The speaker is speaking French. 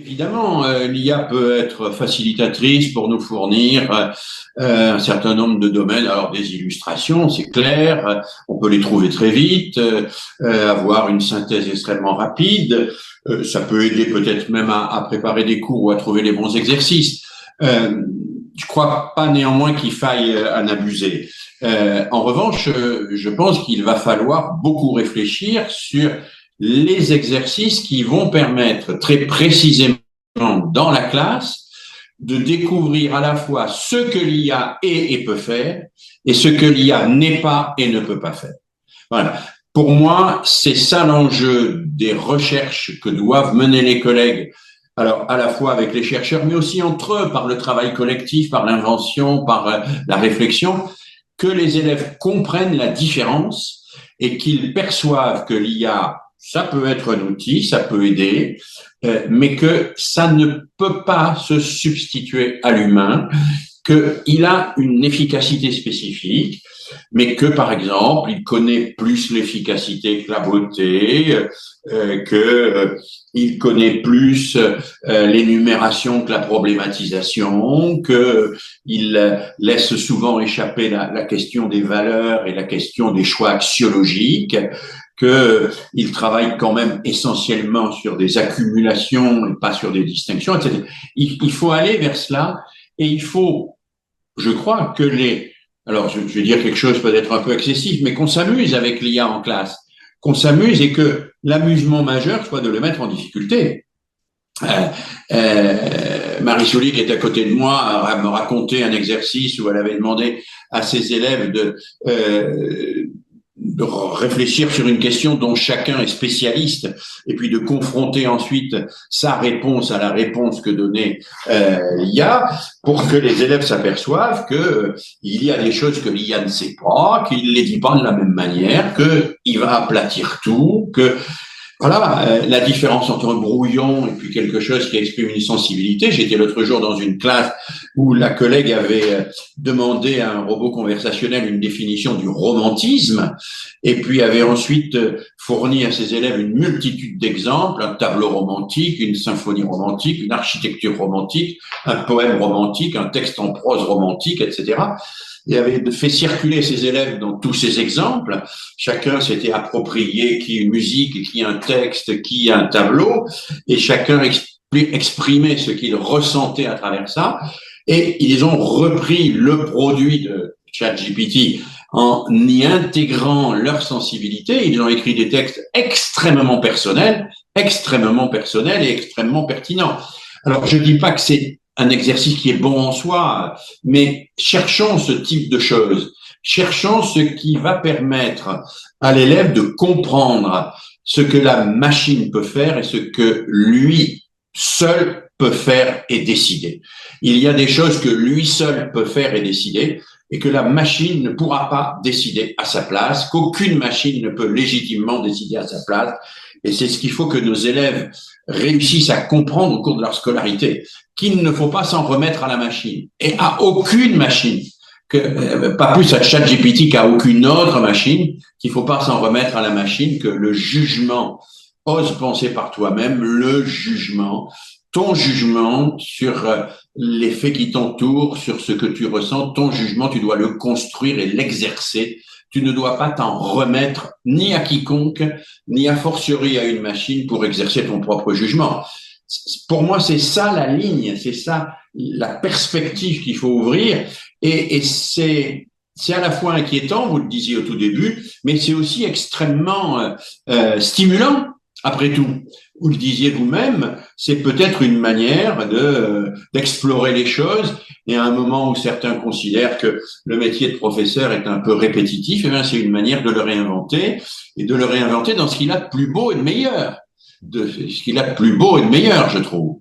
Évidemment, l'IA peut être facilitatrice pour nous fournir un certain nombre de domaines. Alors, des illustrations, c'est clair, on peut les trouver très vite, avoir une synthèse extrêmement rapide. Ça peut aider peut-être même à préparer des cours ou à trouver les bons exercices. Je crois pas néanmoins qu'il faille en abuser. En revanche, je pense qu'il va falloir beaucoup réfléchir sur les exercices qui vont permettre très précisément dans la classe de découvrir à la fois ce que l'IA est et peut faire et ce que l'IA n'est pas et ne peut pas faire. Voilà. Pour moi, c'est ça l'enjeu des recherches que doivent mener les collègues. Alors, à la fois avec les chercheurs, mais aussi entre eux, par le travail collectif, par l'invention, par la réflexion, que les élèves comprennent la différence et qu'ils perçoivent que l'IA, ça peut être un outil, ça peut aider, mais que ça ne peut pas se substituer à l'humain, qu'il a une efficacité spécifique, mais que, par exemple, il connaît plus l'efficacité que la beauté, qu'il connaît plus l'énumération que la problématisation, qu'il laisse souvent échapper la question des valeurs et la question des choix axiologiques, qu'il travaille quand même essentiellement sur des accumulations et pas sur des distinctions, etc. Il faut aller vers cela et il faut, je crois, alors je vais dire quelque chose peut-être un peu excessif, mais qu'on s'amuse avec l'IA en classe, qu'on s'amuse et que l'amusement majeur soit de le mettre en difficulté. Marie Souly, qui est à côté de moi, me racontait un exercice où elle avait demandé à ses élèves de réfléchir sur une question dont chacun est spécialiste et puis de confronter ensuite sa réponse à la réponse que donnait l'IA pour que les élèves s'aperçoivent que il y a des choses que l'IA ne sait pas, qu'il ne les dit pas de la même manière, qu'il va aplatir tout, que voilà, la différence entre un brouillon et puis quelque chose qui exprime une sensibilité. J'étais l'autre jour dans une classe où la collègue avait demandé à un robot conversationnel une définition du romantisme et puis avait ensuite fourni à ses élèves une multitude d'exemples, un tableau romantique, une symphonie romantique, une architecture romantique, un poème romantique, un texte en prose romantique, etc. Il avait fait circuler ses élèves dans tous ces exemples. Chacun s'était approprié qui une musique, qui un texte, qui un tableau, et chacun exprimait ce qu'il ressentait à travers ça. Et ils ont repris le produit de ChatGPT en y intégrant leur sensibilité. Ils ont écrit des textes extrêmement personnels et extrêmement pertinents. Alors, je dis pas que c'est un exercice qui est bon en soi, mais cherchons ce type de choses. Cherchons ce qui va permettre à l'élève de comprendre ce que la machine peut faire et ce que lui seul peut faire et décider. Il y a des choses que lui seul peut faire et décider et que la machine ne pourra pas décider à sa place, qu'aucune machine ne peut légitimement décider à sa place. Et c'est ce qu'il faut que nos élèves réussissent à comprendre au cours de leur scolarité, qu'il ne faut pas s'en remettre à la machine et à aucune machine, pas plus à ChatGPT qu'à aucune autre machine, qu'il ne faut pas s'en remettre à la machine, que le jugement, ose penser par toi-même, le jugement, ton jugement sur les faits qui t'entourent, sur ce que tu ressens, ton jugement, tu dois le construire et l'exercer. Tu ne dois pas t'en remettre ni à quiconque, ni a fortiori à une machine pour exercer ton propre jugement. Pour moi, c'est ça la ligne, c'est ça la perspective qu'il faut ouvrir. Et c'est à la fois inquiétant, vous le disiez au tout début, mais c'est aussi extrêmement stimulant, après tout. Vous le disiez vous-même, c'est peut-être une manière d'explorer les choses. Et à un moment où certains considèrent que le métier de professeur est un peu répétitif, eh bien, c'est une manière de le réinventer et de le réinventer dans ce qu'il a de plus beau et de meilleur. Ce qu'il a de plus beau et de meilleur, je trouve.